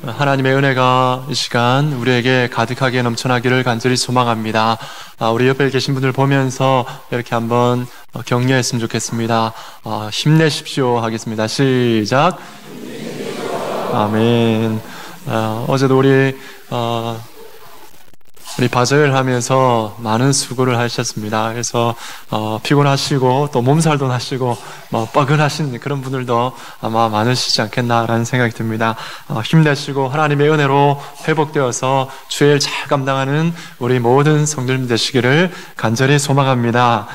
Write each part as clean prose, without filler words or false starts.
하나님의 은혜가 이 시간 우리에게 가득하게 넘쳐나기를 간절히 소망합니다. 우리 옆에 계신 분들 보면서 이렇게 한번 격려했으면 좋겠습니다. 힘내십시오 하겠습니다. 시작. 아멘. 어제도 우리 바자회를 하면서 많은 수고를 하셨습니다. 그래서 피곤하시고 또 몸살도 나시고 뻐근하신 그런 분들도 아마 많으시지 않겠나라는 생각이 듭니다. 힘내시고 하나님의 은혜로 회복되어서 주의 일 잘 감당하는 우리 모든 성도님 되시기를 간절히 소망합니다.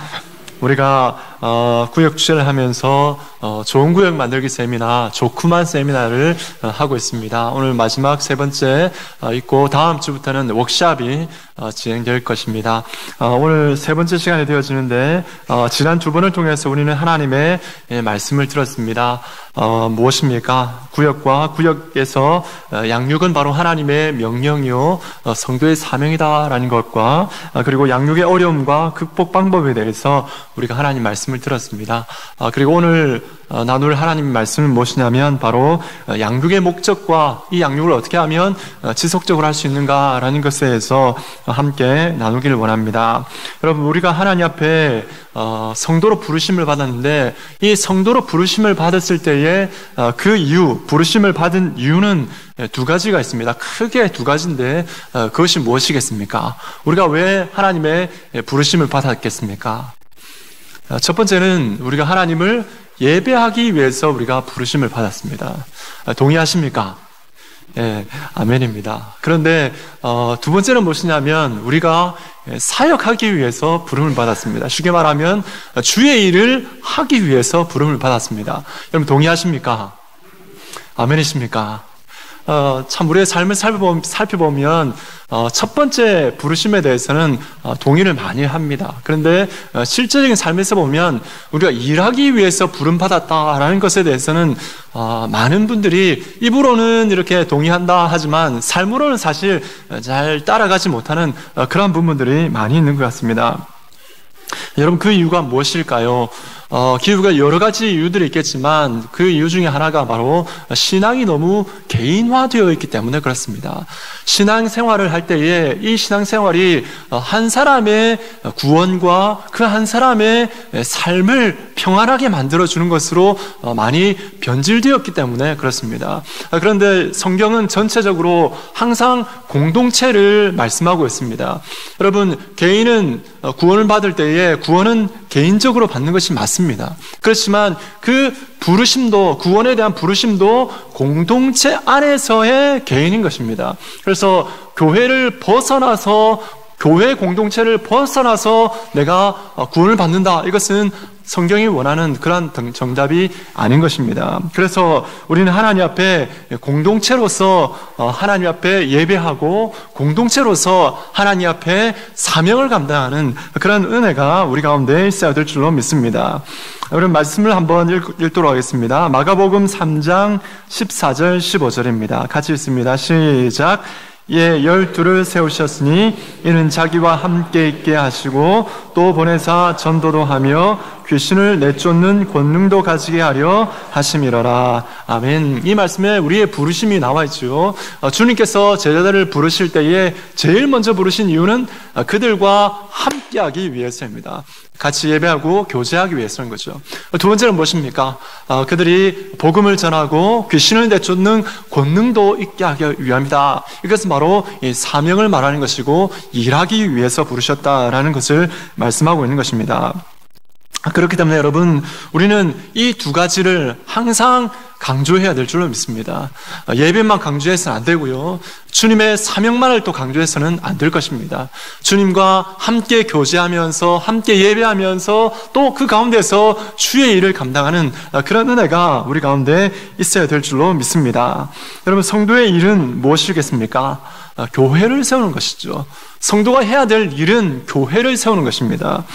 우리가 구역 주제를 하면서 좋은 구역 만들기 세미나, 좋구만 세미나를 하고 있습니다. 오늘 마지막 세 번째 있고 다음 주부터는 워크숍이 진행될 것입니다. 오늘 세 번째 시간이 되어지는데 지난 두 번을 통해서 우리는 하나님의 말씀을 들었습니다. 무엇입니까? 구역과 구역에서 양육은 바로 하나님의 명령이요 성도의 사명이다라는 것과 그리고 양육의 어려움과 극복 방법에 대해서 우리가 하나님 말씀을 들었습니다. 그리고 오늘 나눌 하나님 말씀은 무엇이냐면 바로 양육의 목적과 이 양육을 어떻게 하면 지속적으로 할 수 있는가라는 것에 대해서 함께 나누기를 원합니다. 여러분, 우리가 하나님 앞에 성도로 부르심을 받았는데 이 성도로 부르심을 받았을 때에 그 이유, 부르심을 받은 이유는 두 가지가 있습니다. 크게 두 가지인데 그것이 무엇이겠습니까? 우리가 왜 하나님의 부르심을 받았겠습니까? 첫 번째는 우리가 하나님을 예배하기 위해서 우리가 부르심을 받았습니다. 동의하십니까? 예, 아멘입니다. 그런데 두 번째는 무엇이냐면 우리가 사역하기 위해서 부름을 받았습니다. 쉽게 말하면 주의 일을 하기 위해서 부름을 받았습니다. 여러분 동의하십니까? 아멘이십니까? 참 우리의 삶을 살펴보면 첫 번째 부르심에 대해서는 동의를 많이 합니다. 그런데 실제적인 삶에서 보면 우리가 일하기 위해서 부름받았다라는 것에 대해서는 많은 분들이 입으로는 이렇게 동의한다 하지만 삶으로는 사실 잘 따라가지 못하는 그런 부분들이 많이 있는 것 같습니다. 여러분, 그 이유가 무엇일까요? 그 이유가 여러 가지 이유들이 있겠지만 그 이유 중에 하나가 바로 신앙이 너무 개인화되어 있기 때문에 그렇습니다. 신앙생활을 할 때에 이 신앙생활이 한 사람의 구원과 그 한 사람의 삶을 평안하게 만들어주는 것으로 많이 변질되었기 때문에 그렇습니다. 그런데 성경은 전체적으로 항상 공동체를 말씀하고 있습니다. 여러분, 개인은 구원을 받을 때에 구원은 개인적으로 받는 것이 맞습니다. 그렇지만 그 부르심도, 구원에 대한 부르심도 공동체 안에서의 개인인 것입니다. 그래서 교회를 벗어나서, 교회 공동체를 벗어나서 내가 구원을 받는다, 이것은 성경이 원하는 그런 정답이 아닌 것입니다. 그래서 우리는 하나님 앞에 공동체로서 하나님 앞에 예배하고 공동체로서 하나님 앞에 사명을 감당하는 그런 은혜가 우리 가운데 있어야 될 줄로 믿습니다. 여러분, 말씀을 한번 읽도록 하겠습니다. 마가복음 3장 14절 15절입니다. 같이 읽습니다. 시작. 예, 12를 세우셨으니 이는 자기와 함께 있게 하시고 또 보내사 전도도 하며 귀신을 내쫓는 권능도 가지게 하려 하심이로라. 아멘. 이 말씀에 우리의 부르심이 나와 있죠. 주님께서 제자들을 부르실 때에 제일 먼저 부르신 이유는 그들과 함께하기 위해서입니다. 같이 예배하고 교제하기 위해서인 거죠. 두 번째는 무엇입니까? 그들이 복음을 전하고 귀신을 내쫓는 권능도 있게 하기 위함이다. 이것은 바로 이 사명을 말하는 것이고 일하기 위해서 부르셨다라는 것을 말씀하고 있는 것입니다. 그렇기 때문에 여러분, 우리는 이 두 가지를 항상 강조해야 될 줄로 믿습니다. 예배만 강조해서는 안 되고요, 주님의 사명만을 또 강조해서는 안 될 것입니다. 주님과 함께 교제하면서 함께 예배하면서 또 그 가운데서 주의 일을 감당하는 그런 은혜가 우리 가운데 있어야 될 줄로 믿습니다. 여러분, 성도의 일은 무엇이겠습니까? 교회를 세우는 것이죠. 성도가 해야 될 일은 교회를 세우는 것입니다.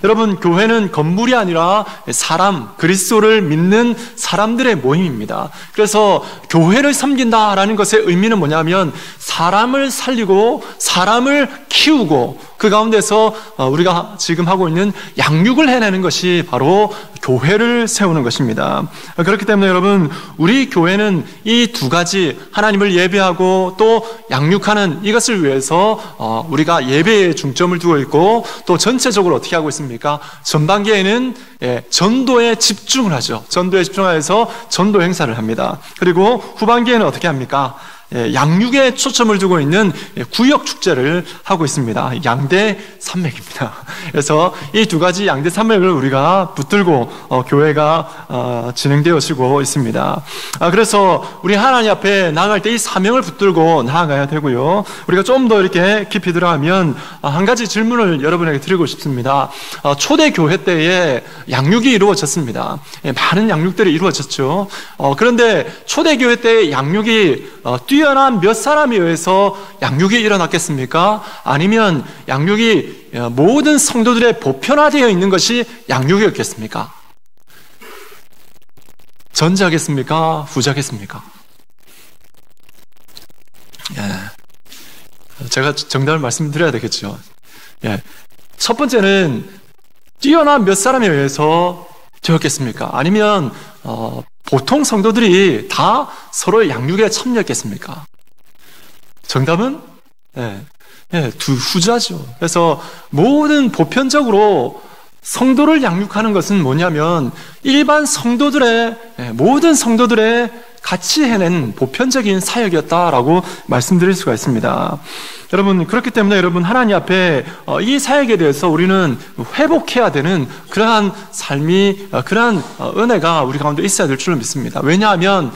여러분, 교회는 건물이 아니라 사람, 그리스도를 믿는 사람들의 모임입니다. 그래서 교회를 섬긴다라는 것의 의미는 뭐냐면 사람을 살리고 사람을 키우고 그 가운데서 우리가 지금 하고 있는 양육을 해내는 것이 바로 교회를 세우는 것입니다. 그렇기 때문에 여러분, 우리 교회는 이 두 가지, 하나님을 예배하고 또 양육하는 이것을 위해서 우리가 예배에 중점을 두고 있고, 또 전체적으로 어떻게 하고 있습니까? 전반기에는 전도에 집중을 하죠. 전도에 집중해서 전도 행사를 합니다. 그리고 후반기에는 어떻게 합니까? 양육에 초점을 두고 있는 구역 축제를 하고 있습니다. 양대 산맥입니다. 그래서 이 두 가지 양대 산맥을 우리가 붙들고 교회가 진행되어지고 있습니다. 그래서 우리 하나님 앞에 나아갈 때 이 사명을 붙들고 나아가야 되고요. 우리가 좀 더 이렇게 깊이 들어가면 한 가지 질문을 여러분에게 드리고 싶습니다. 초대 교회 때에 양육이 이루어졌습니다. 많은 양육들이 이루어졌죠. 그런데 초대 교회 때 양육이 뛰어난 몇 사람에 의해서 양육이 일어났겠습니까? 아니면 양육이 모든 성도들의 보편화되어 있는 것이 양육이었겠습니까? 전자겠습니까? 후자겠습니까? 제가 정답을 말씀드려야 되겠죠. 첫 번째는 뛰어난 몇 사람에 의해서 되었겠습니까? 아니면 보통 성도들이 다 서로의 양육에 참여했겠습니까? 정답은 후자죠. 그래서 모든 보편적으로 성도를 양육하는 것은 뭐냐면 일반 성도들의 모든 성도들의 같이 해낸 보편적인 사역이었다라고 말씀드릴 수가 있습니다. 여러분, 그렇기 때문에 여러분, 하나님 앞에 이 사역에 대해서 우리는 회복해야 되는 그러한 삶이, 그러한 은혜가 우리 가운데 있어야 될 줄로 믿습니다. 왜냐하면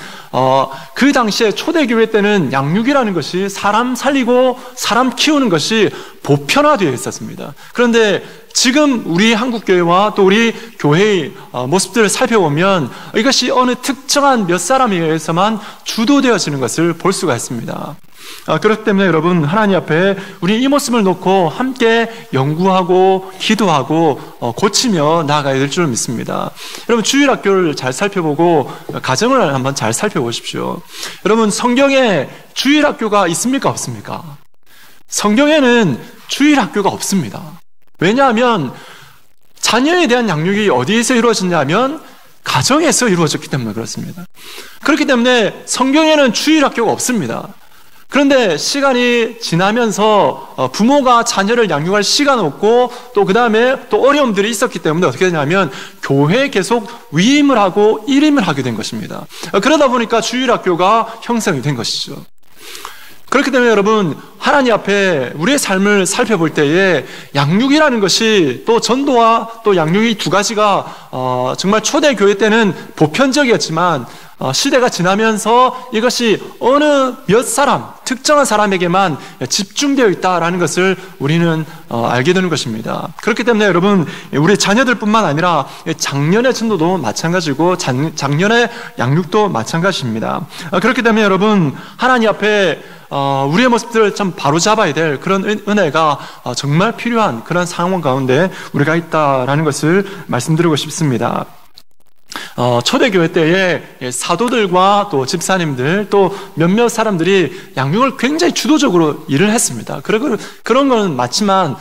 그 당시에 초대교회 때는 양육이라는 것이 사람 살리고 사람 키우는 것이 보편화되어 있었습니다. 그런데 지금 우리 한국교회와 또 우리 교회의 모습들을 살펴보면 이것이 어느 특정한 몇 사람에 의해서만 주도되어지는 것을 볼 수가 있습니다. 그렇기 때문에 여러분, 하나님 앞에 우리 이 모습을 놓고 함께 연구하고 기도하고 고치며 나아가야 될 줄 믿습니다. 여러분, 주일학교를 잘 살펴보고 가정을 한번 잘 살펴보십시오. 여러분, 성경에 주일학교가 있습니까? 없습니까? 성경에는 주일학교가 없습니다. 왜냐하면 자녀에 대한 양육이 어디에서 이루어졌냐면 가정에서 이루어졌기 때문에 그렇습니다. 그렇기 때문에 성경에는 주일학교가 없습니다. 그런데 시간이 지나면서 부모가 자녀를 양육할 시간 없고 또 그 다음에 또 어려움들이 있었기 때문에 어떻게 되냐면 교회에 계속 위임을 하고 일임을 하게 된 것입니다. 그러다 보니까 주일학교가 형성이 된 것이죠. 그렇기 때문에 여러분, 하나님 앞에 우리의 삶을 살펴볼 때에 양육이라는 것이 또 전도와 또 양육이 두 가지가 정말 초대교회 때는 보편적이었지만 시대가 지나면서 이것이 어느 몇 사람, 특정한 사람에게만 집중되어 있다라는 것을 우리는 알게 되는 것입니다. 그렇기 때문에 여러분, 우리 자녀들뿐만 아니라 장년의 전도도 마찬가지고 장년의 양육도 마찬가지입니다. 그렇기 때문에 여러분, 하나님 앞에 우리의 모습들을 좀 바로잡아야 될 그런 은혜가 정말 필요한 그런 상황 가운데 우리가 있다라는 것을 말씀드리고 싶습니다. 초대교회 때에 사도들과 또 집사님들 또 몇몇 사람들이 양육을 굉장히 주도적으로 일을 했습니다. 그런 건 맞지만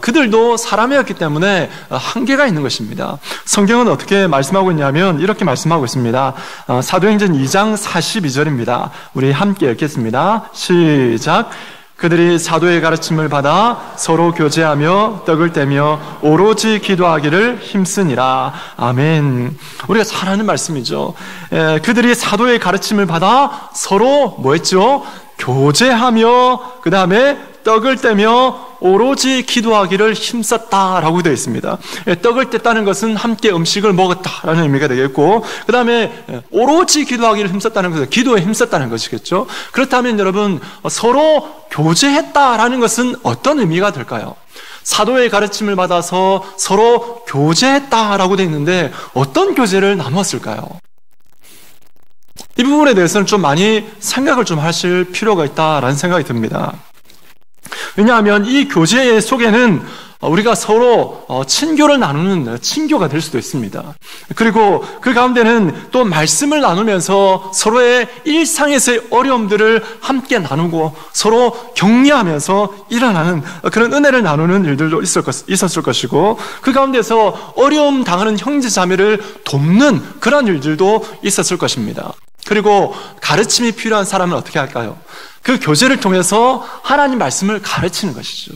그들도 사람이었기 때문에 한계가 있는 것입니다. 성경은 어떻게 말씀하고 있냐면 이렇게 말씀하고 있습니다. 사도행전 2장 42절입니다. 우리 함께 읽겠습니다. 시작. 그들이 사도의 가르침을 받아 서로 교제하며 떡을 떼며 오로지 기도하기를 힘쓰니라. 아멘. 우리가 잘 아는 말씀이죠. 그들이 사도의 가르침을 받아 서로 뭐 했죠? 교제하며 그 다음에 떡을 떼며 오로지 기도하기를 힘썼다라고 되어 있습니다. 떡을 뗐다는 것은 함께 음식을 먹었다라는 의미가 되겠고, 그 다음에 오로지 기도하기를 힘썼다는 것은 기도에 힘썼다는 것이겠죠. 그렇다면 여러분, 서로 교제했다라는 것은 어떤 의미가 될까요? 사도의 가르침을 받아서 서로 교제했다라고 되어 있는데 어떤 교제를 나눴을까요? 이 부분에 대해서는 좀 많이 생각을 좀 하실 필요가 있다라는 생각이 듭니다. 왜냐하면 이 교제 속에는 우리가 서로 친교를 나누는 친교가 될 수도 있습니다. 그리고 그 가운데는 또 말씀을 나누면서 서로의 일상에서의 어려움들을 함께 나누고 서로 격려하면서 일어나는 그런 은혜를 나누는 일들도 있었을 것이고, 그 가운데서 어려움 당하는 형제 자매를 돕는 그런 일들도 있었을 것입니다. 그리고 가르침이 필요한 사람은 어떻게 할까요? 그 교제를 통해서 하나님 말씀을 가르치는 것이죠.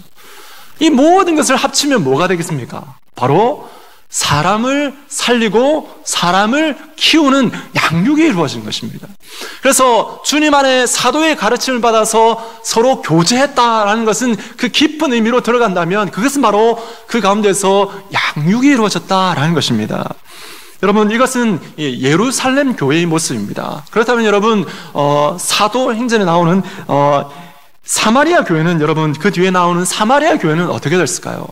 이 모든 것을 합치면 뭐가 되겠습니까? 바로 사람을 살리고 사람을 키우는 양육이 이루어진 것입니다. 그래서 주님 안에 사도의 가르침을 받아서 서로 교제했다라는 것은 그 깊은 의미로 들어간다면 그것은 바로 그 가운데서 양육이 이루어졌다라는 것입니다. 여러분, 이것은 예루살렘 교회의 모습입니다. 그렇다면 여러분, 사도행전에 나오는 사마리아 교회는, 여러분, 그 뒤에 나오는 사마리아 교회는 어떻게 됐을까요?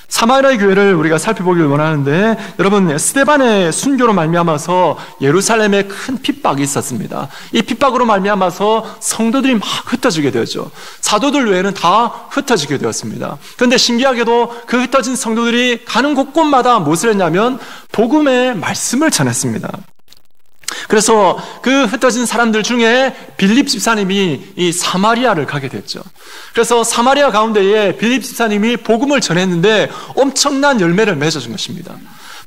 사마리아 교회를 우리가 살펴보기를 원하는데, 여러분, 스데반의 순교로 말미암아서 예루살렘에 큰 핍박이 있었습니다. 이 핍박으로 말미암아서 성도들이 막 흩어지게 되었죠. 사도들 외에는 다 흩어지게 되었습니다. 그런데 신기하게도 그 흩어진 성도들이 가는 곳곳마다 무엇을 했냐면 복음의 말씀을 전했습니다. 그래서 그 흩어진 사람들 중에 빌립 집사님이 이 사마리아를 가게 됐죠. 그래서 사마리아 가운데에 빌립 집사님이 복음을 전했는데 엄청난 열매를 맺어준 것입니다.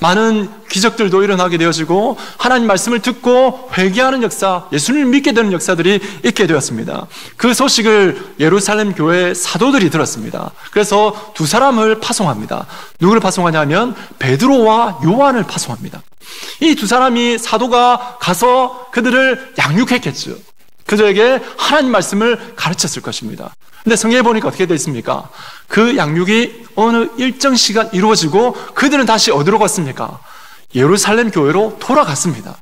많은 기적들도 일어나게 되어지고 하나님 말씀을 듣고 회개하는 역사, 예수님을 믿게 되는 역사들이 있게 되었습니다. 그 소식을 예루살렘 교회 사도들이 들었습니다. 그래서 두 사람을 파송합니다. 누구를 파송하냐면 베드로와 요한을 파송합니다. 이 두 사람이 사도가 가서 그들을 양육했겠죠. 그들에게 하나님 말씀을 가르쳤을 것입니다. 근데 성경에 보니까 어떻게 되어 있습니까? 그 양육이 어느 일정 시간 이루어지고 그들은 다시 어디로 갔습니까? 예루살렘 교회로 돌아갔습니다.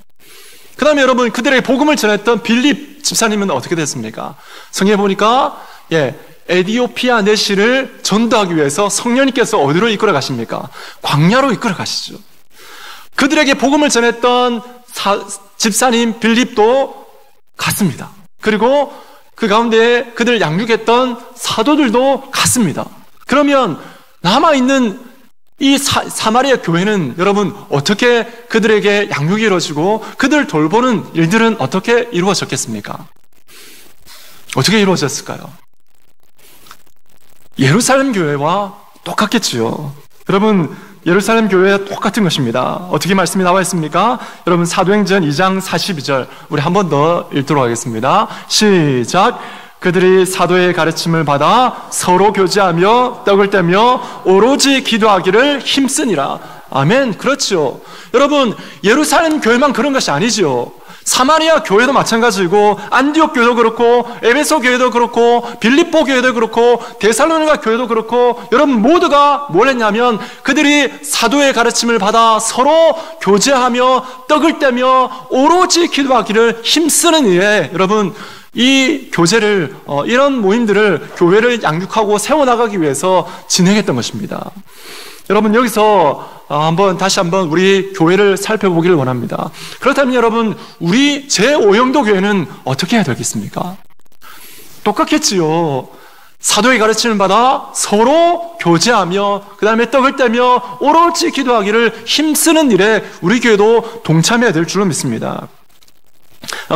그 다음에 여러분, 그들에게 복음을 전했던 빌립 집사님은 어떻게 됐습니까? 성경에 보니까 에디오피아 내시를 전도하기 위해서 성령님께서 어디로 이끌어 가십니까? 광야로 이끌어 가시죠. 그들에게 복음을 전했던 집사님 빌립도 갔습니다. 그리고 그 가운데 그들을 양육했던 사도들도 갔습니다. 그러면 남아있는 이 사마리아 교회는 여러분 어떻게 그들에게 양육이 이루어지고 그들을 돌보는 일들은 어떻게 이루어졌겠습니까? 어떻게 이루어졌을까요? 예루살렘 교회와 똑같겠지요. 여러분, 예루살렘 교회와 똑같은 것입니다. 어떻게 말씀이 나와 있습니까? 여러분, 사도행전 2장 42절 우리 한 번 더 읽도록 하겠습니다. 시작. 그들이 사도의 가르침을 받아 서로 교제하며 떡을 떼며 오로지 기도하기를 힘쓰니라. 아멘. 그렇죠. 여러분, 예루살렘 교회만 그런 것이 아니죠. 사마리아 교회도 마찬가지고 안디옥 교회도 그렇고 에베소 교회도 그렇고 빌립보 교회도 그렇고 데살로니가 교회도 그렇고 여러분 모두가 뭘 했냐면 그들이 사도의 가르침을 받아 서로 교제하며 떡을 떼며 오로지 기도하기를 힘쓰는 일에 여러분 이 교제를 이런 모임들을 교회를 양육하고 세워나가기 위해서 진행했던 것입니다. 여러분 여기서 다시 한번 우리 교회를 살펴보기를 원합니다. 그렇다면 여러분 우리 제5영도 교회는 어떻게 해야 되겠습니까? 똑같겠지요. 사도의 가르침을 받아 서로 교제하며 그 다음에 떡을 떼며 오로지 기도하기를 힘쓰는 일에 우리 교회도 동참해야 될 줄로 믿습니다.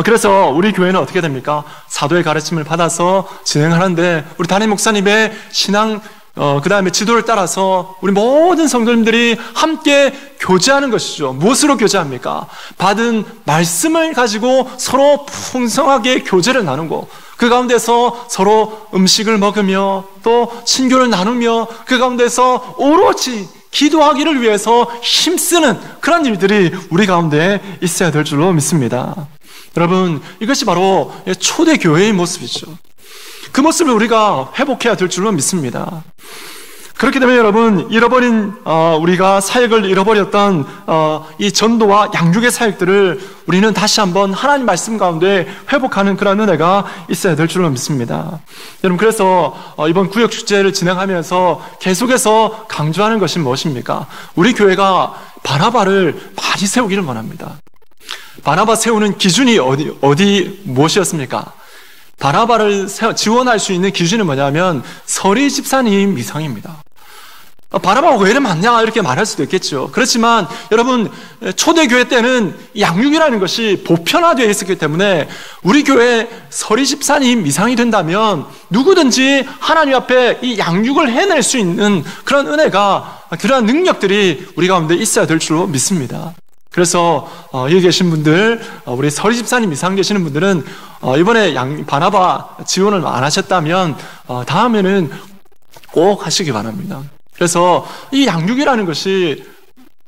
그래서 우리 교회는 어떻게 됩니까? 사도의 가르침을 받아서 진행하는데 우리 담임 목사님의 신앙 그 다음에 지도를 따라서 우리 모든 성도님들이 함께 교제하는 것이죠. 무엇으로 교제합니까? 받은 말씀을 가지고 서로 풍성하게 교제를 나누고 그 가운데서 서로 음식을 먹으며 또 친교를 나누며 그 가운데서 오로지 기도하기를 위해서 힘쓰는 그런 일들이 우리 가운데 있어야 될 줄로 믿습니다. 여러분 이것이 바로 초대 교회의 모습이죠. 그 모습을 우리가 회복해야 될 줄로 믿습니다. 그렇기 때문에 여러분 잃어버린 우리가 사역을 잃어버렸던 이 전도와 양육의 사역들을 우리는 다시 한번 하나님 말씀 가운데 회복하는 그런 은혜가 있어야 될 줄로 믿습니다. 여러분 그래서 이번 구역 축제를 진행하면서 계속해서 강조하는 것이 무엇입니까? 우리 교회가 바나바를 많이 세우기를 원합니다. 바나바 세우는 기준이 무엇이었습니까? 바나바를 지원할 수 있는 기준은 뭐냐면 서리 집사님 이상입니다. 바나바가 왜 이래 많냐 이렇게 말할 수도 있겠죠. 그렇지만 여러분, 초대교회 때는 양육이라는 것이 보편화되어 있었기 때문에 우리 교회 서리 집사님 이상이 된다면 누구든지 하나님 앞에 이 양육을 해낼 수 있는 그런 은혜가, 그러한 능력들이 우리 가운데 있어야 될 줄로 믿습니다. 그래서 여기 계신 분들, 우리 서리 집사님 이상 되시는 분들은 이번에 바나바 지원을 안 하셨다면 다음에는 꼭 하시기 바랍니다. 그래서 이 양육이라는 것이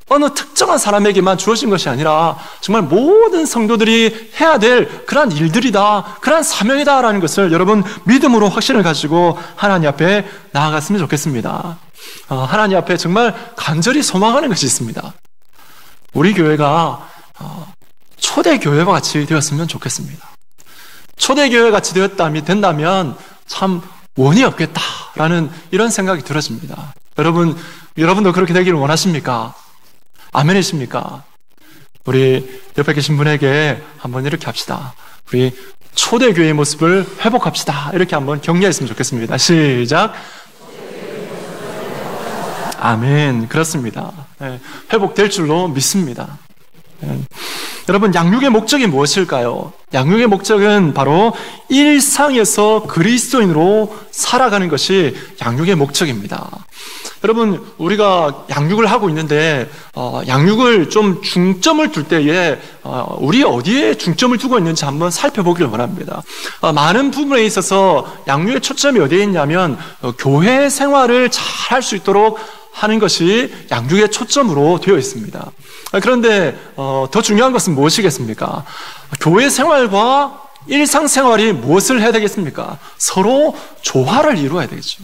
어느 특정한 사람에게만 주어진 것이 아니라 정말 모든 성도들이 해야 될 그러한 일들이다, 그러한 사명이다라는 것을 여러분 믿음으로 확신을 가지고 하나님 앞에 나아갔으면 좋겠습니다. 하나님 앞에 정말 간절히 소망하는 것이 있습니다. 우리 교회가 초대교회와 같이 되었으면 좋겠습니다. 초대교회 같이 된다면 참 원이 없겠다라는 이런 생각이 들어집니다. 여러분도 그렇게 되기를 원하십니까? 아멘이십니까? 우리 옆에 계신 분에게 한번 이렇게 합시다. 우리 초대교회의 모습을 회복합시다. 이렇게 한번 격려했으면 좋겠습니다. 시작. 아멘. 그렇습니다. 회복될 줄로 믿습니다. 여러분, 양육의 목적이 무엇일까요? 양육의 목적은 바로 일상에서 그리스도인으로 살아가는 것이 양육의 목적입니다. 여러분, 우리가 양육을 하고 있는데 양육을 좀 중점을 둘 때에 우리 어디에 중점을 두고 있는지 한번 살펴보기를 원합니다. 많은 부분에 있어서 양육의 초점이 어디에 있냐면 교회 생활을 잘 할 수 있도록 하는 것이 양육의 초점으로 되어 있습니다. 그런데 더 중요한 것은 무엇이겠습니까? 교회 생활과 일상생활이 무엇을 해야 되겠습니까? 서로 조화를 이루어야 되겠죠.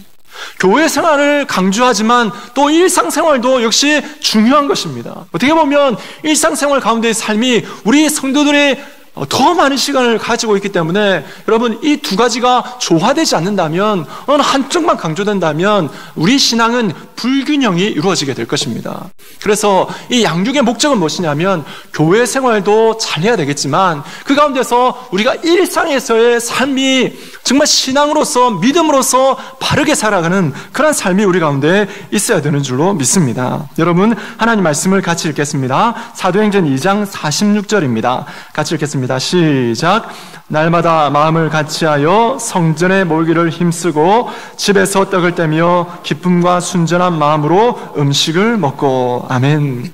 교회 생활을 강조하지만 또 일상생활도 역시 중요한 것입니다. 어떻게 보면 일상생활 가운데의 삶이 우리 성도들의 더 많은 시간을 가지고 있기 때문에 여러분, 이 두 가지가 조화되지 않는다면, 어느 한쪽만 강조된다면 우리 신앙은 불균형이 이루어지게 될 것입니다. 그래서 이 양육의 목적은 무엇이냐면 교회 생활도 잘해야 되겠지만 그 가운데서 우리가 일상에서의 삶이 정말 신앙으로서, 믿음으로서 바르게 살아가는 그런 삶이 우리 가운데 있어야 되는 줄로 믿습니다. 여러분, 하나님 말씀을 같이 읽겠습니다. 사도행전 2장 46절입니다. 같이 읽겠습니다. 시작. 날마다 마음을 같이하여 성전에 모이기를 힘쓰고 집에서 떡을 떼며 기쁨과 순전한 마음으로 음식을 먹고. 아멘.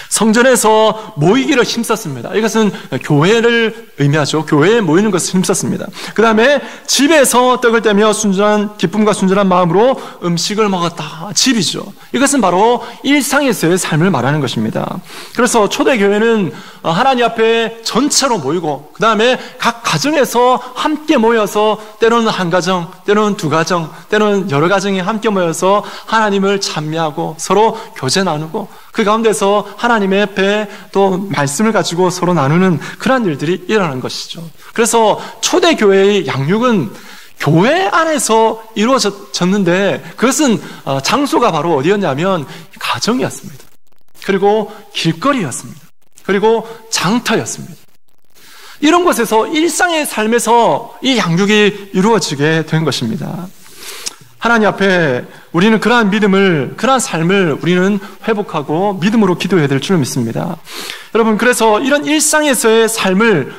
성전에서 모이기를 힘썼습니다. 이것은 교회를 의미하죠. 교회에 모이는 것을 힘썼습니다. 그 다음에 집에서 떡을 떼며 기쁨과 순전한 마음으로 음식을 먹었다. 집이죠. 이것은 바로 일상에서의 삶을 말하는 것입니다. 그래서 초대교회는 하나님 앞에 전체로 모이고 그 다음에 각 가정에서 함께 모여서 때로는 한 가정, 때로는 두 가정, 때로는 여러 가정이 함께 모여서 하나님을 찬미하고 서로 교제 나누고 그 가운데서 하나님의 앞에 또 말씀을 가지고 서로 나누는 그런 일들이 일어나는 것이죠. 그래서 초대교회의 양육은 교회 안에서 이루어졌는데 그것은 장소가 바로 어디였냐면 가정이었습니다. 그리고 길거리였습니다. 그리고 장터였습니다. 이런 곳에서 일상의 삶에서 이 양육이 이루어지게 된 것입니다. 하나님 앞에 우리는 그러한 믿음을, 그러한 삶을 우리는 회복하고 믿음으로 기도해야 될 줄 믿습니다. 여러분, 그래서 이런 일상에서의 삶을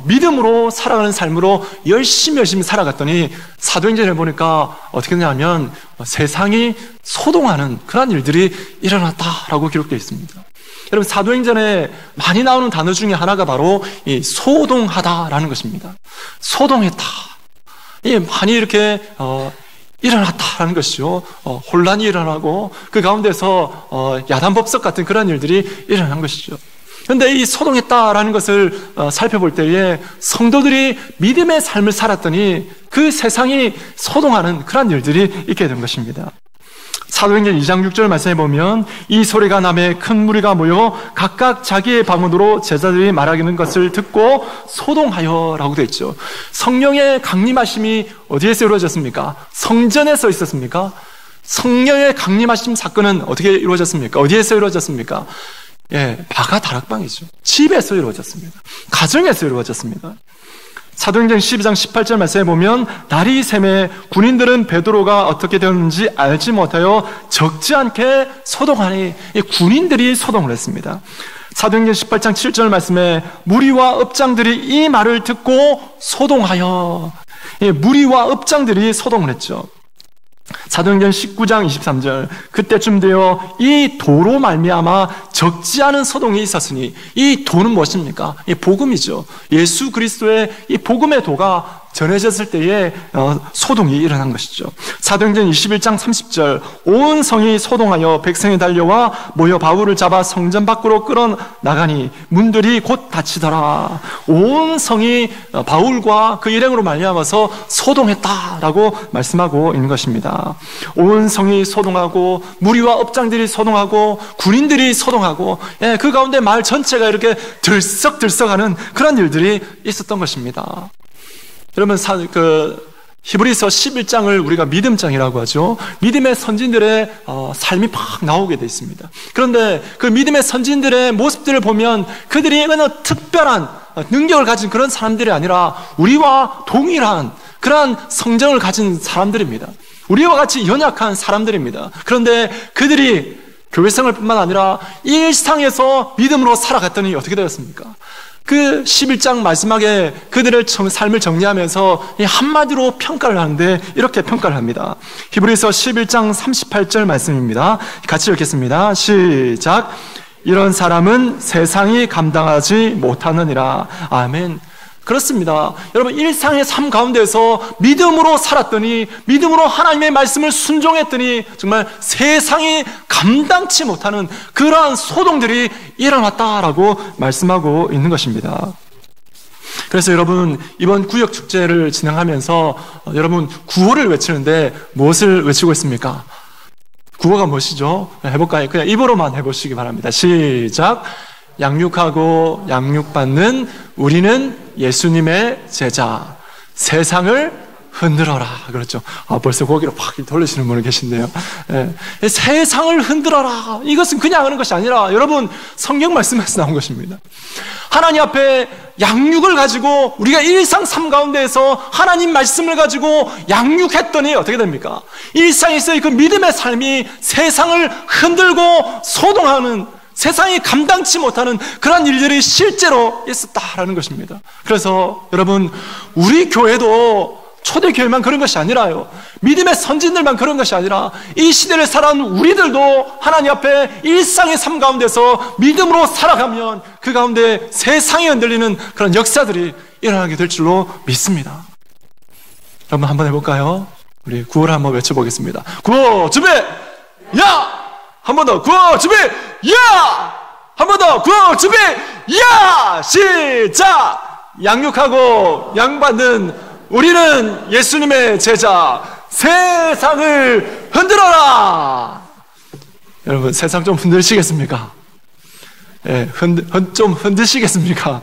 믿음으로 살아가는 삶으로 열심히 살아갔더니 사도행전을 보니까 어떻게 되냐면 세상이 소동하는 그러한 일들이 일어났다라고 기록되어 있습니다. 여러분, 사도행전에 많이 나오는 단어 중에 하나가 바로 이 소동하다라는 것입니다. 소동했다. 많이 이렇게 일어났다라는 것이죠. 혼란이 일어나고 그 가운데서 야단법석 같은 그런 일들이 일어난 것이죠. 그런데 이 소동했다라는 것을 살펴볼 때에 성도들이 믿음의 삶을 살았더니 그 세상이 소동하는 그런 일들이 있게 된 것입니다. 사도행전 2장 6절 말씀해 보면 이 소리가 나매 큰 무리가 모여 각각 자기의 방언으로 제자들이 말하는 것을 듣고 소동하여 라고 되어 있죠. 성령의 강림하심이 어디에서 이루어졌습니까? 성전에서 있었습니까? 성령의 강림하심 사건은 어떻게 이루어졌습니까? 어디에서 이루어졌습니까? 바가 다락방이죠. 집에서 이루어졌습니다. 가정에서 이루어졌습니다. 사도행전 12장 18절 말씀에 보면 날이 새매 군인들은 베드로가 어떻게 되었는지 알지 못하여 적지 않게 소동하니, 이 군인들이 소동을 했습니다. 사도행전 18장 7절 말씀에 무리와 업장들이 이 말을 듣고 소동하여, 무리와 업장들이 소동을 했죠. 사도행전 19장 23절 그때쯤 되어 이 도로 말미암아 적지 않은 소동이 있었으니, 이 도는 무엇입니까? 이 복음이죠. 예수 그리스도의 이 복음의 도가 전해졌을 때에 소동이 일어난 것이죠. 사도행전 21장 30절 온 성이 소동하여 백성이 달려와 모여 바울을 잡아 성전 밖으로 끌어나가니 문들이 곧 닫히더라. 온 성이 바울과 그 일행으로 말미암아서 소동했다라고 말씀하고 있는 것입니다. 온 성이 소동하고 무리와 업장들이 소동하고 군인들이 소동하고, 그 가운데 마을 전체가 이렇게 들썩들썩하는 그런 일들이 있었던 것입니다. 여러분, 히브리서 11장을 우리가 믿음장이라고 하죠. 믿음의 선진들의 삶이 막 나오게 되어 있습니다. 그런데 그 믿음의 선진들의 모습들을 보면 그들이 어느 특별한 능력을 가진 그런 사람들이 아니라 우리와 동일한 그러한 성정을 가진 사람들입니다. 우리와 같이 연약한 사람들입니다. 그런데 그들이 교회생활 뿐만 아니라 일상에서 믿음으로 살아갔더니 어떻게 되었습니까? 그 11장 마지막에 그들의 삶을 정리하면서 한마디로 평가를 하는데 이렇게 평가를 합니다. 히브리서 11장 38절 말씀입니다. 같이 읽겠습니다. 시작. 이런 사람은 세상이 감당하지 못하느니라. 아멘. 그렇습니다. 여러분, 일상의 삶 가운데서 믿음으로 살았더니, 믿음으로 하나님의 말씀을 순종했더니 정말 세상이 감당치 못하는 그러한 소동들이 일어났다라고 말씀하고 있는 것입니다. 그래서 여러분, 이번 구역축제를 진행하면서 여러분 구호를 외치는데 무엇을 외치고 있습니까? 구호가 무엇이죠? 해볼까요? 그냥 입으로만 해보시기 바랍니다. 시작. 양육하고 양육받는 우리는 예수님의 제자, 세상을 흔들어라. 그렇죠. 벌써 고개를 팍 돌리시는 분이 계신데요. 세상을 흔들어라. 이것은 그냥 하는 것이 아니라 여러분, 성경 말씀에서 나온 것입니다. 하나님 앞에 양육을 가지고 우리가 일상 삶 가운데에서 하나님 말씀을 가지고 양육했더니 어떻게 됩니까? 일상에서의 그 믿음의 삶이 세상을 흔들고 소동하는, 세상이 감당치 못하는 그런 일들이 실제로 있었다라는 것입니다. 그래서 여러분, 우리 교회도 초대교회만 그런 것이 아니라요, 믿음의 선진들만 그런 것이 아니라 이 시대를 살아온 우리들도 하나님 앞에 일상의 삶 가운데서 믿음으로 살아가면 그 가운데 세상이 흔들리는 그런 역사들이 일어나게 될 줄로 믿습니다. 여러분, 한번 해볼까요? 우리 구호를 한번 외쳐보겠습니다. 구호 준비! 야! 한 번 더 구호 준비! 야! 한 번 더 구호 준비! 야! 시작! 양육하고 양받는 우리는 예수님의 제자, 세상을 흔들어라! 여러분, 세상 좀 흔들시겠습니까? 예, 좀 흔드시겠습니까?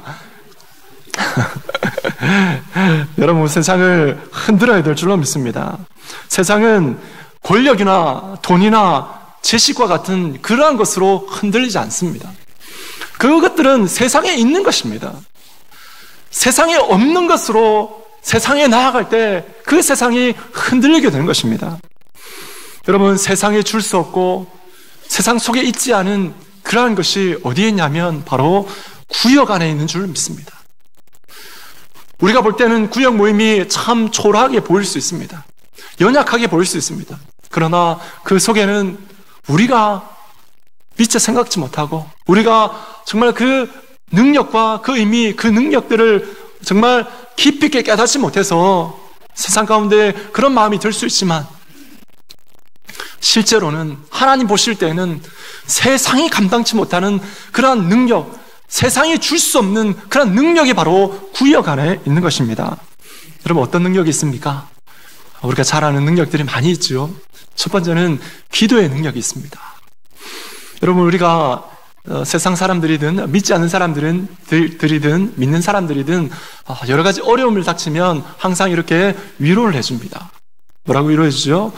여러분, 세상을 흔들어야 될 줄로 믿습니다. 세상은 권력이나 돈이나 지식과 같은 그러한 것으로 흔들리지 않습니다. 그것들은 세상에 있는 것입니다. 세상에 없는 것으로 세상에 나아갈 때 그 세상이 흔들리게 되는 것입니다. 여러분, 세상에 줄 수 없고 세상 속에 있지 않은 그러한 것이 어디에 있냐면 바로 구역 안에 있는 줄 믿습니다. 우리가 볼 때는 구역 모임이 참 초라하게 보일 수 있습니다. 연약하게 보일 수 있습니다. 그러나 그 속에는 우리가 미처 생각지 못하고 우리가 정말 그 능력과 그 의미, 그 능력들을 정말 깊이 있게 깨닫지 못해서 세상 가운데 그런 마음이 들 수 있지만, 실제로는 하나님 보실 때는 세상이 감당치 못하는 그러한 능력, 세상이 줄 수 없는 그런 능력이 바로 구역 안에 있는 것입니다. 여러분, 어떤 능력이 있습니까? 우리가 잘 아는 능력들이 많이 있죠. 첫 번째는 기도의 능력이 있습니다. 여러분, 우리가 세상 사람들이든 믿지 않는 사람들이든 믿는 사람들이든 여러 가지 어려움을 닥치면 항상 이렇게 위로를 해줍니다. 뭐라고 위로해 주죠?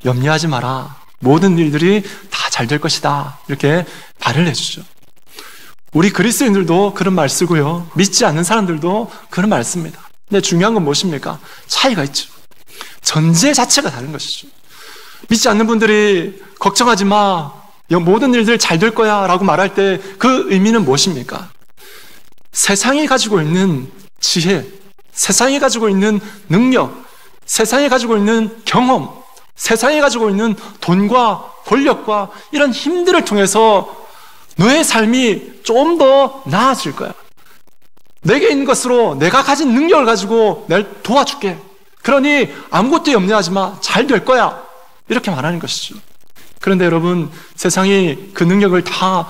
염려하지 마라. 모든 일들이 다 잘 될 것이다. 이렇게 말을 해주죠. 우리 그리스도인들도 그런 말 쓰고요, 믿지 않는 사람들도 그런 말 씁니다. 근데 중요한 건 무엇입니까? 차이가 있죠. 전제 자체가 다른 것이죠. 믿지 않는 분들이 걱정하지 마, 모든 일들 잘 될 거야 라고 말할 때 그 의미는 무엇입니까? 세상이 가지고 있는 지혜, 세상이 가지고 있는 능력, 세상이 가지고 있는 경험, 세상이 가지고 있는 돈과 권력과 이런 힘들을 통해서 너의 삶이 좀 더 나아질 거야. 내게 있는 것으로 내가 가진 능력을 가지고 날 도와줄게. 그러니 아무것도 염려하지 마. 잘 될 거야. 이렇게 말하는 것이죠. 그런데 여러분, 세상이 그 능력을 다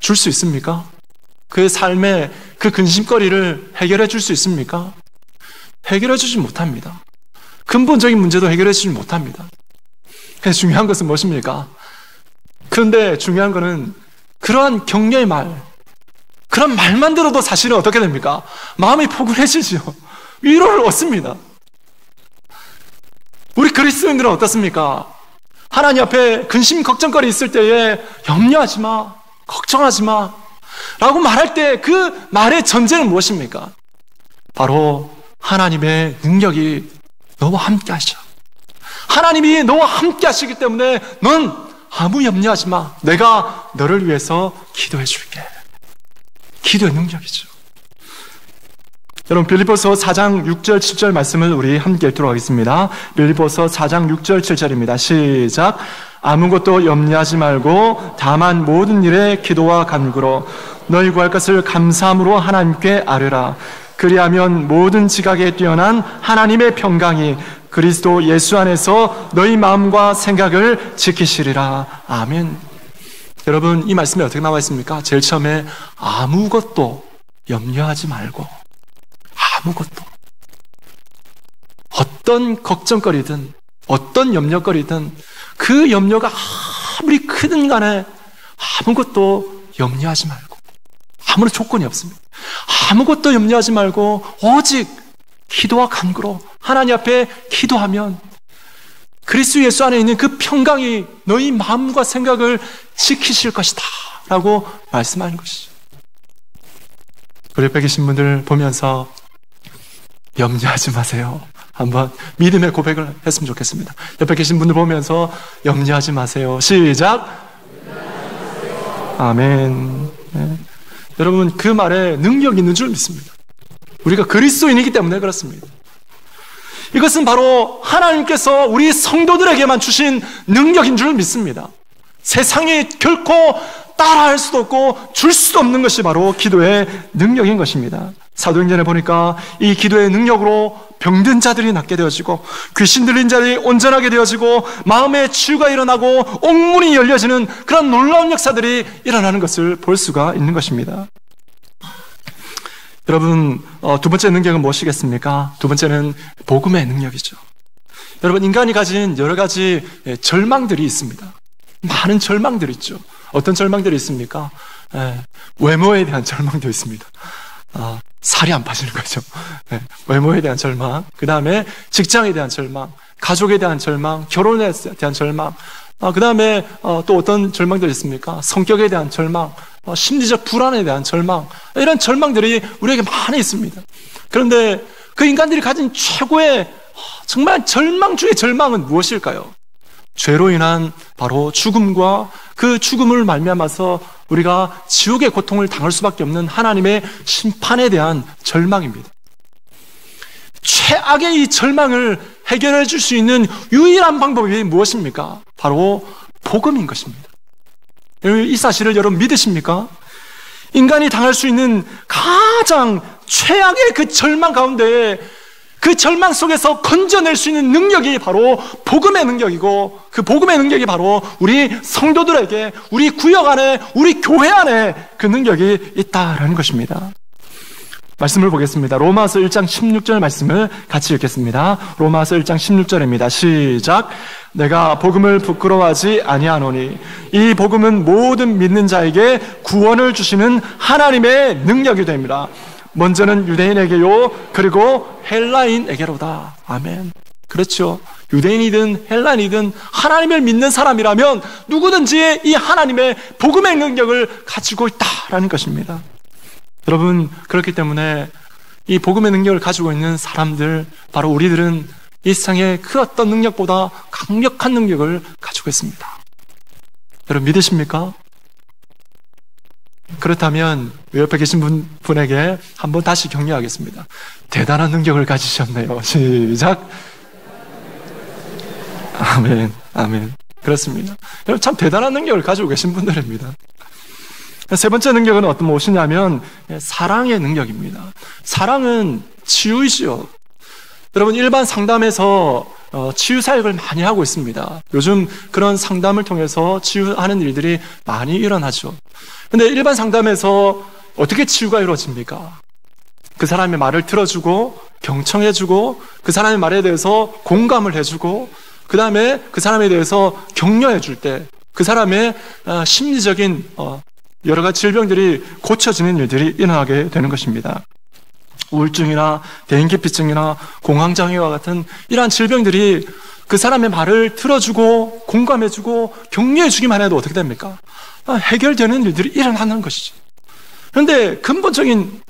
줄 수 있습니까? 그의 삶의 그 근심거리를 해결해 줄 수 있습니까? 해결해 주지 못합니다. 근본적인 문제도 해결해 주지 못합니다. 그래서 중요한 것은 무엇입니까? 그런데 중요한 것은 그러한 격려의 말, 그런 말만 들어도 사실은 어떻게 됩니까? 마음이 포근해지죠. 위로를 얻습니다. 우리 그리스도인들은 어떻습니까? 하나님 앞에 근심 걱정거리 있을 때에 염려하지 마, 걱정하지 마 라고 말할 때 그 말의 전제는 무엇입니까? 바로 하나님의 능력이 너와 함께 하셔. 하나님이 너와 함께 하시기 때문에 넌 아무 염려하지 마. 내가 너를 위해서 기도해 줄게. 기도의 능력이죠. 여러분, 빌립보서 4장 6절 7절 말씀을 우리 함께 읽도록 하겠습니다. 빌립보서 4장 6절 7절입니다. 시작. 아무것도 염려하지 말고 다만 모든 일에 기도와 간구로 너희 구할 것을 감사함으로 하나님께 아뢰라. 그리하면 모든 지각에 뛰어난 하나님의 평강이 그리스도 예수 안에서 너희 마음과 생각을 지키시리라. 아멘. 여러분, 이 말씀에 어떻게 나와 있습니까? 제일 처음에 아무것도 염려하지 말고, 아무것도, 어떤 걱정거리든 어떤 염려거리든 그 염려가 아무리 크든 간에 아무것도 염려하지 말고, 아무런 조건이 없습니다. 아무것도 염려하지 말고 오직 기도와 간구로 하나님 앞에 기도하면 그리스도 예수 안에 있는 그 평강이 너희 마음과 생각을 지키실 것이다 라고 말씀하는 것이죠. 우리 옆에 계신 분들 보면서 염려하지 마세요. 한번 믿음의 고백을 했으면 좋겠습니다. 옆에 계신 분들 보면서 염려하지 마세요. 시작. 아멘. 네. 여러분, 그 말에 능력이 있는 줄 믿습니다. 우리가 그리스도인이기 때문에 그렇습니다. 이것은 바로 하나님께서 우리 성도들에게만 주신 능력인 줄 믿습니다. 세상이 결코 따라할 수도 없고 줄 수도 없는 것이 바로 기도의 능력인 것입니다. 사도행전에 보니까 이 기도의 능력으로 병든 자들이 낫게 되어지고 귀신 들린 자들이 온전하게 되어지고 마음의 치유가 일어나고 옥문이 열려지는 그런 놀라운 역사들이 일어나는 것을 볼 수가 있는 것입니다. 여러분, 두 번째 능력은 무엇이겠습니까? 두 번째는 복음의 능력이죠. 여러분, 인간이 가진 여러 가지 절망들이 있습니다. 많은 절망들이 있죠. 어떤 절망들이 있습니까? 외모에 대한 절망도 있습니다. 살이 안 빠지는 거죠. 외모에 대한 절망, 그 다음에 직장에 대한 절망, 가족에 대한 절망, 결혼에 대한 절망, 그 다음에 또 어떤 절망들이 있습니까? 성격에 대한 절망, 심리적 불안에 대한 절망, 이런 절망들이 우리에게 많이 있습니다. 그런데 그 인간들이 가진 최고의 정말 절망 중의 절망은 무엇일까요? 죄로 인한 바로 죽음과 그 죽음을 말미암아서 우리가 지옥의 고통을 당할 수밖에 없는 하나님의 심판에 대한 절망입니다. 최악의 이 절망을 해결해 줄 수 있는 유일한 방법이 무엇입니까? 바로 복음인 것입니다. 이 사실을 여러분 믿으십니까? 인간이 당할 수 있는 가장 최악의 그 절망 가운데 그 절망 속에서 건져낼 수 있는 능력이 바로 복음의 능력이고 그 복음의 능력이 바로 우리 성도들에게 우리 구역 안에 우리 교회 안에 그 능력이 있다라는 것입니다. 말씀을 보겠습니다. 로마서 1장 16절 말씀을 같이 읽겠습니다. 로마서 1장 16절입니다. 시작. 내가 복음을 부끄러워하지 아니하노니 이 복음은 모든 믿는 자에게 구원을 주시는 하나님의 능력이 됩니다. 먼저는 유대인에게요 그리고 헬라인에게로다. 아멘. 그렇죠. 유대인이든 헬라인이든 하나님을 믿는 사람이라면 누구든지 이 하나님의 복음의 능력을 가지고 있다라는 것입니다. 여러분, 그렇기 때문에 이 복음의 능력을 가지고 있는 사람들, 바로 우리들은 이 세상의 그 어떤 능력보다 강력한 능력을 가지고 있습니다. 여러분 믿으십니까? 그렇다면 옆에 계신 분에게 한번 다시 격려하겠습니다. 대단한 능력을 가지셨네요. 시작. 아멘, 아멘. 그렇습니다. 여러분 참 대단한 능력을 가지고 계신 분들입니다. 세 번째 능력은 어떤 무엇이냐면 사랑의 능력입니다. 사랑은 치유이지요. 여러분 일반 상담에서 치유 사역을 많이 하고 있습니다. 요즘 그런 상담을 통해서 치유하는 일들이 많이 일어나죠. 근데 일반 상담에서 어떻게 치유가 이루어집니까? 그 사람의 말을 들어주고 경청해주고 그 사람의 말에 대해서 공감을 해주고 그 다음에 그 사람에 대해서 격려해 줄 때 그 사람의 심리적인 여러 가지 질병들이 고쳐지는 일들이 일어나게 되는 것입니다. 우울증이나 대인기피증이나 공황장애와 같은 이러한 질병들이 그 사람의 말을 들어주고 공감해주고 격려해주기만 해도 어떻게 됩니까? 해결되는 일들이 일어나는 것이죠. 그런데 근본적인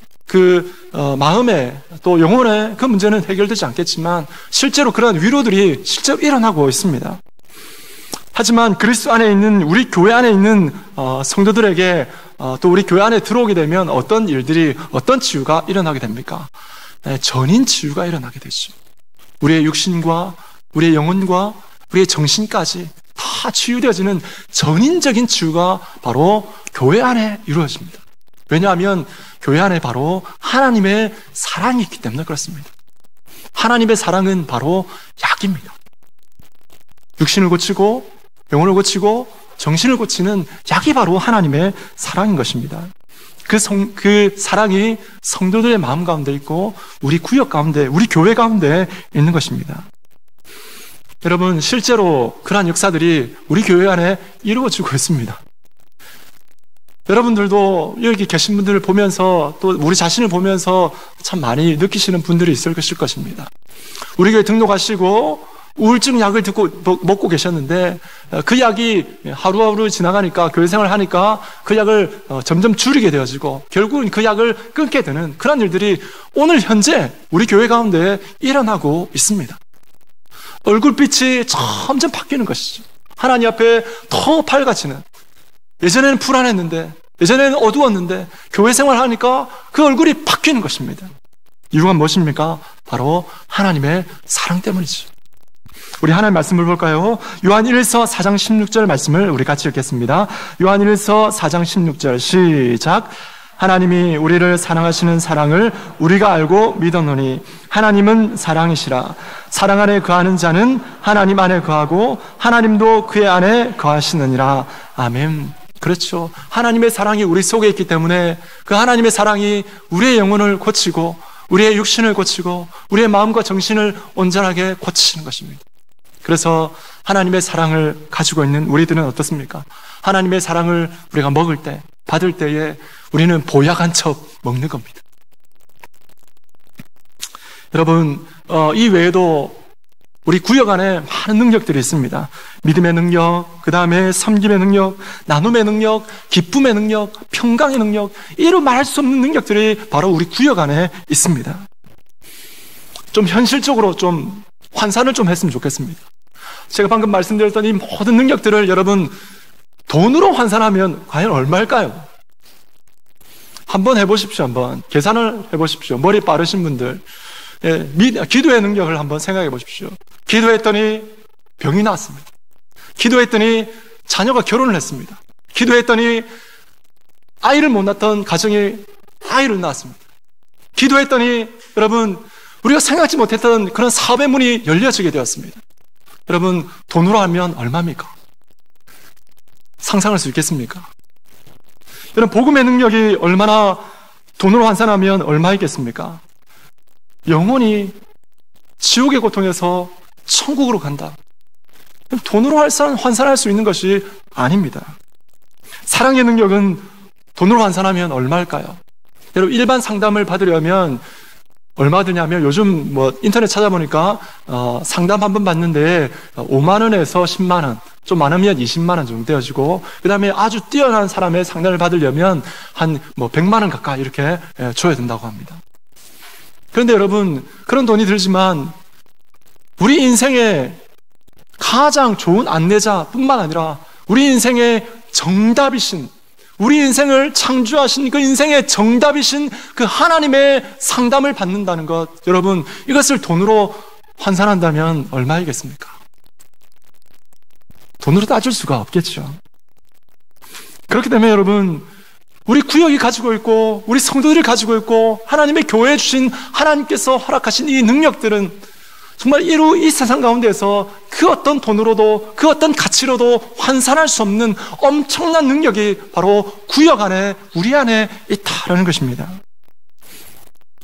마음의 또 영혼의 그 문제는 해결되지 않겠지만 실제로 그런 위로들이 실제로 일어나고 있습니다. 하지만 그리스도 안에 있는 우리 교회 안에 있는 성도들에게 또 우리 교회 안에 들어오게 되면 어떤 일들이 어떤 치유가 일어나게 됩니까? 전인 치유가 일어나게 되죠. 우리의 육신과 우리의 영혼과 우리의 정신까지 다 치유되어지는 전인적인 치유가 바로 교회 안에 이루어집니다. 왜냐하면 교회 안에 바로 하나님의 사랑이 있기 때문에 그렇습니다. 하나님의 사랑은 바로 약입니다. 육신을 고치고 영혼을 고치고 정신을 고치는 약이 바로 하나님의 사랑인 것입니다. 그 사랑이 성도들의 마음 가운데 있고 우리 구역 가운데, 우리 교회 가운데 있는 것입니다. 여러분 실제로 그러한 역사들이 우리 교회 안에 이루어지고 있습니다. 여러분들도 여기 계신 분들을 보면서 또 우리 자신을 보면서 참 많이 느끼시는 분들이 있을 것입니다. 우리 교회 등록하시고 우울증 약을 먹고 계셨는데 그 약이 하루하루 지나가니까 교회 생활을 하니까 그 약을 점점 줄이게 되어지고 결국은 그 약을 끊게 되는 그런 일들이 오늘 현재 우리 교회 가운데 일어나고 있습니다. 얼굴빛이 점점 바뀌는 것이죠. 하나님 앞에 더 밝아지는, 예전에는 불안했는데 예전에는 어두웠는데 교회 생활하니까 그 얼굴이 바뀌는 것입니다. 이유가 무엇입니까? 바로 하나님의 사랑 때문이죠. 우리 하나님 말씀을 볼까요? 요한 1서 4장 16절 말씀을 우리 같이 읽겠습니다. 요한 1서 4장 16절 시작. 하나님이 우리를 사랑하시는 사랑을 우리가 알고 믿었노니 하나님은 사랑이시라. 사랑 안에 거하는 자는 하나님 안에 거하고 하나님도 그의 안에 거하시느니라. 아멘. 그렇죠. 하나님의 사랑이 우리 속에 있기 때문에 그 하나님의 사랑이 우리의 영혼을 고치고 우리의 육신을 고치고 우리의 마음과 정신을 온전하게 고치시는 것입니다. 그래서 하나님의 사랑을 가지고 있는 우리들은 어떻습니까? 하나님의 사랑을 우리가 먹을 때, 받을 때에 우리는 보약한 척 먹는 겁니다. 여러분, 이 외에도 우리 구역 안에 많은 능력들이 있습니다. 믿음의 능력, 그 다음에 섬김의 능력, 나눔의 능력, 기쁨의 능력, 평강의 능력, 이루 말할 수 없는 능력들이 바로 우리 구역 안에 있습니다. 좀 현실적으로 좀 환산을 좀 했으면 좋겠습니다. 제가 방금 말씀드렸던 이 모든 능력들을 여러분 돈으로 환산하면 과연 얼마일까요? 한번 해보십시오. 한번 계산을 해보십시오. 머리 빠르신 분들, 기도의 능력을 한번 생각해 보십시오. 기도했더니 병이 나았습니다. 기도했더니 자녀가 결혼을 했습니다. 기도했더니 아이를 못 낳던 가정이 아이를 낳았습니다. 기도했더니 여러분 우리가 생각하지 못했던 그런 사업의 문이 열려지게 되었습니다. 여러분 돈으로 하면 얼마입니까? 상상할 수 있겠습니까? 여러분 복음의 능력이 얼마나 돈으로 환산하면 얼마이겠습니까? 영혼이 지옥의 고통에서 천국으로 간다. 돈으로 환산할 수 있는 것이 아닙니다. 사랑의 능력은 돈으로 환산하면 얼마일까요? 여러분 일반 상담을 받으려면 얼마 드냐면 요즘 인터넷 찾아보니까 상담 한 번 받는데 5만 원에서 10만 원, 좀 많으면 20만 원 정도 되어지고 그 다음에 아주 뛰어난 사람의 상담을 받으려면 한 100만 원 가까이 이렇게 줘야 된다고 합니다. 그런데 여러분, 그런 돈이 들지만 우리 인생의 가장 좋은 안내자뿐만 아니라 우리 인생의 정답이신, 우리 인생을 창조하신 그 인생의 정답이신 그 하나님의 상담을 받는다는 것, 여러분, 이것을 돈으로 환산한다면 얼마이겠습니까? 돈으로 따질 수가 없겠죠. 그렇기 때문에 여러분, 우리 구역이 가지고 있고 우리 성도들이 가지고 있고 하나님의 교회에 주신, 하나님께서 허락하신 이 능력들은 정말 이 세상 가운데서 그 어떤 돈으로도 그 어떤 가치로도 환산할 수 없는 엄청난 능력이 바로 구역 안에, 우리 안에 있다라는 것입니다.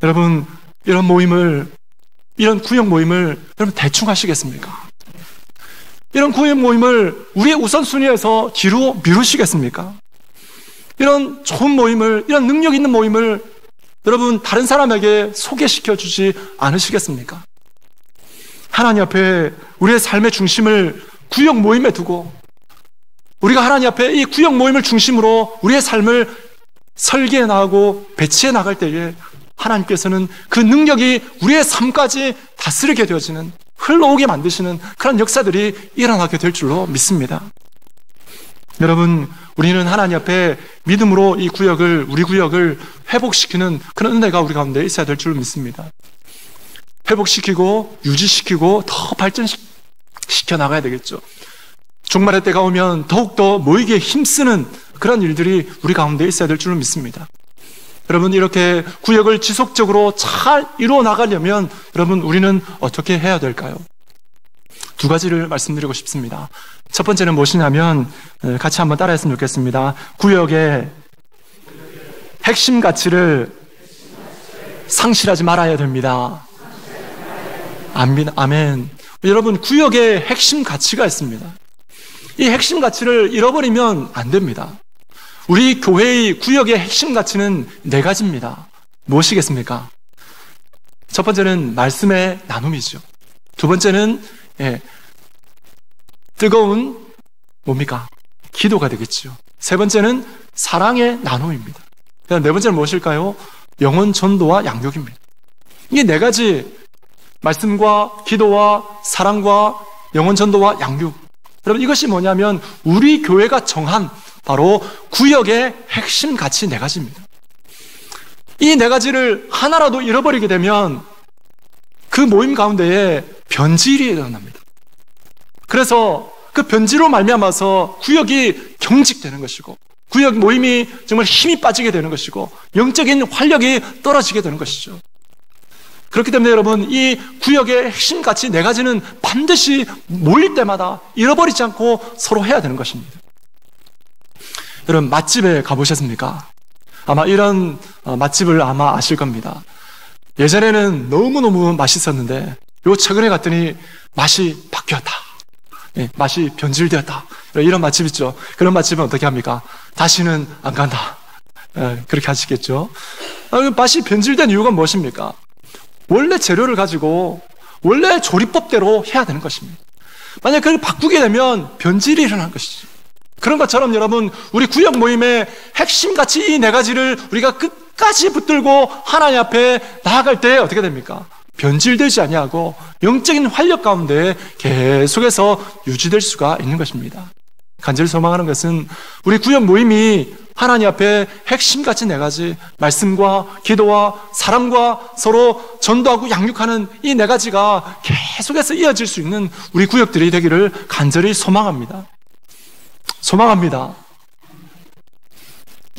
여러분, 이런 모임을, 이런 구역 모임을 여러분 대충 하시겠습니까? 이런 구역 모임을 우리의 우선순위에서 뒤로 미루시겠습니까? 이런 좋은 모임을, 이런 능력 있는 모임을 여러분 다른 사람에게 소개시켜 주지 않으시겠습니까? 하나님 앞에 우리의 삶의 중심을 구역 모임에 두고 우리가 하나님 앞에 이 구역 모임을 중심으로 우리의 삶을 설계해 나가고 배치해 나갈 때에 하나님께서는 그 능력이 우리의 삶까지 다스리게 되어지는, 흘러오게 만드시는 그런 역사들이 일어나게 될 줄로 믿습니다. 여러분, 우리는 하나님 앞에 믿음으로 이 구역을, 우리 구역을 회복시키는 그런 은혜가 우리 가운데 있어야 될 줄 믿습니다. 회복시키고 유지시키고 더 발전시켜 나가야 되겠죠. 종말의 때가 오면 더욱더 모이기에 힘쓰는 그런 일들이 우리 가운데 있어야 될 줄 믿습니다. 여러분, 이렇게 구역을 지속적으로 잘 이루어 나가려면 여러분, 우리는 어떻게 해야 될까요? 두 가지를 말씀드리고 싶습니다. 첫 번째는 무엇이냐면, 같이 한번 따라했으면 좋겠습니다. 구역의 핵심 가치를 상실하지 말아야 됩니다. 아멘. 여러분, 구역에 핵심 가치가 있습니다. 이 핵심 가치를 잃어버리면 안 됩니다. 우리 교회의 구역의 핵심 가치는 4가지입니다. 무엇이겠습니까? 첫 번째는 말씀의 나눔이죠. 두 번째는 뜨거운 뭡니까? 기도가 되겠죠. 세 번째는 사랑의 나눔입니다. 네 번째는 무엇일까요? 영혼 전도와 양육입니다. 이 4가지, 말씀과 기도와 사랑과 영혼 전도와 양육, 여러분, 이것이 뭐냐면 우리 교회가 정한 바로 구역의 핵심 가치 4가지입니다. 이 4가지를 하나라도 잃어버리게 되면 그 모임 가운데에 변질이 일어납니다. 그래서 그 변질로 말미암아서 구역이 경직되는 것이고, 구역 모임이 정말 힘이 빠지게 되는 것이고, 영적인 활력이 떨어지게 되는 것이죠. 그렇기 때문에 여러분, 이 구역의 핵심 가치 4가지는 반드시 모일 때마다 잃어버리지 않고 서로 해야 되는 것입니다. 여러분, 맛집에 가보셨습니까? 아마 이런 맛집을 아마 아실 겁니다. 예전에는 너무너무 맛있었는데 최근에 갔더니 맛이 바뀌었다, 맛이 변질되었다, 이런 맛집 있죠. 그런 맛집은 어떻게 합니까? 다시는 안 간다, 그렇게 하시겠죠. 맛이 변질된 이유가 무엇입니까? 원래 재료를 가지고 원래 조리법대로 해야 되는 것입니다. 만약 그걸 바꾸게 되면 변질이 일어날 것이죠. 그런 것처럼 여러분, 우리 구역 모임의 핵심 가치 이 4가지를 우리가 끝까지 붙들고 하나님 앞에 나아갈 때 어떻게 됩니까? 변질되지 아니하고 영적인 활력 가운데 계속해서 유지될 수가 있는 것입니다. 간절히 소망하는 것은 우리 구역 모임이 하나님 앞에 핵심 가치 4가지, 말씀과 기도와 사랑과 서로 전도하고 양육하는 이 4가지가 계속해서 이어질 수 있는 우리 구역들이 되기를 간절히 소망합니다.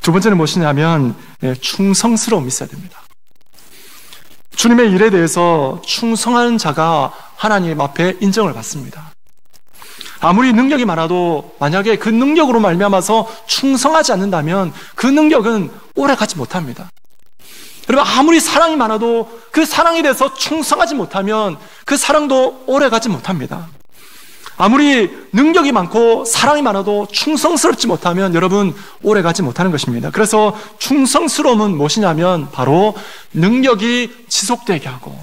두 번째는 무엇이냐면 충성스러움이 있어야 됩니다. 주님의 일에 대해서 충성하는 자가 하나님 앞에 인정을 받습니다. 아무리 능력이 많아도 만약에 그 능력으로 말미암아서 충성하지 않는다면 그 능력은 오래 가지 못합니다. 여러분, 아무리 사랑이 많아도 그 사랑에 대해서 충성하지 못하면 그 사랑도 오래 가지 못합니다. 아무리 능력이 많고 사랑이 많아도 충성스럽지 못하면 여러분 오래 가지 못하는 것입니다. 그래서 충성스러움은 무엇이냐면 바로 능력이 지속되게 하고,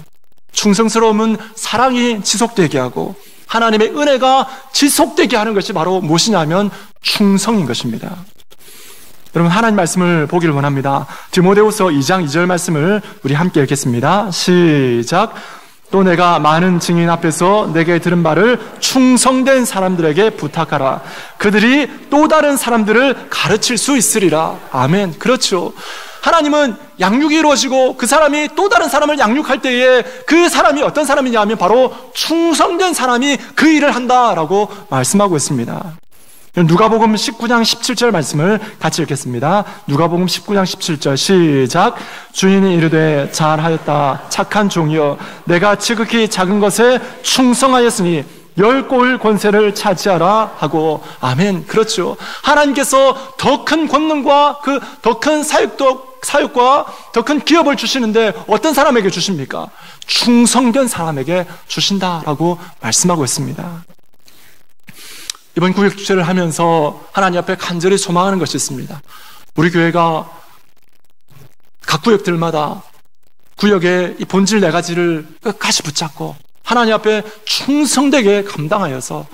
충성스러움은 사랑이 지속되게 하고, 하나님의 은혜가 지속되게 하는 것이 바로 무엇이냐면 충성인 것입니다. 여러분, 하나님 말씀을 보기를 원합니다. 디모데후서 2장 2절 말씀을 우리 함께 읽겠습니다. 시작. 또 내가 많은 증인 앞에서 내게 들은 바를 충성된 사람들에게 부탁하라. 그들이 또 다른 사람들을 가르칠 수 있으리라. 아멘. 그렇죠. 하나님은 양육이 이루어지고 그 사람이 또 다른 사람을 양육할 때에 그 사람이 어떤 사람이냐 하면 바로 충성된 사람이 그 일을 한다라고 말씀하고 있습니다. 누가복음 19장 17절 말씀을 같이 읽겠습니다. 누가복음 19장 17절 시작. 주인이 이르되 잘하였다 착한 종이여, 내가 지극히 작은 것에 충성하였으니 10고을 권세를 차지하라 하고. 아멘. 그렇죠. 하나님께서 더 큰 권능과 그 더 큰 사역과 더 큰 기업을 주시는데 어떤 사람에게 주십니까? 충성된 사람에게 주신다라고 말씀하고 있습니다. 이번 구역 주제를 하면서 하나님 앞에 간절히 소망하는 것이 있습니다. 우리 교회가 각 구역들마다 구역의 이 본질 4가지를 끝까지 붙잡고 하나님 앞에 충성되게 감당하여서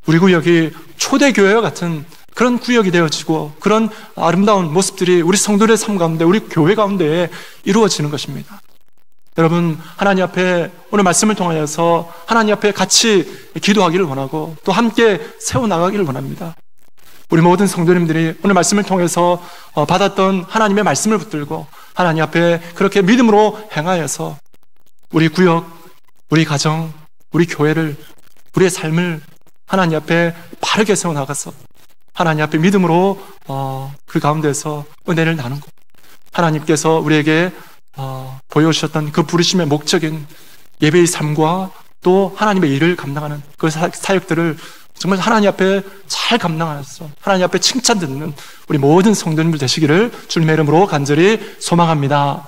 우리 구역이 초대교회와 같은 그런 구역이 되어지고 그런 아름다운 모습들이 우리 성도들의 삶 가운데, 우리 교회 가운데 이루어지는 것입니다. 여러분, 하나님 앞에 오늘 말씀을 통하여서 하나님 앞에 같이 기도하기를 원하고 또 함께 세워나가기를 원합니다. 우리 모든 성도님들이 오늘 말씀을 통해서 받았던 하나님의 말씀을 붙들고 하나님 앞에 그렇게 믿음으로 행하여서 우리 구역, 우리 가정, 우리 교회를, 우리의 삶을 하나님 앞에 바르게 세워나가서 하나님 앞에 믿음으로 그 가운데서 은혜를 나누고 하나님께서 우리에게 보여주셨던 그 부르심의 목적인 예배의 삶과 또 하나님의 일을 감당하는 그 사역들을 정말 하나님 앞에 잘 감당하여서 하나님 앞에 칭찬 듣는 우리 모든 성도님들 되시기를 주님의 이름으로 간절히 소망합니다.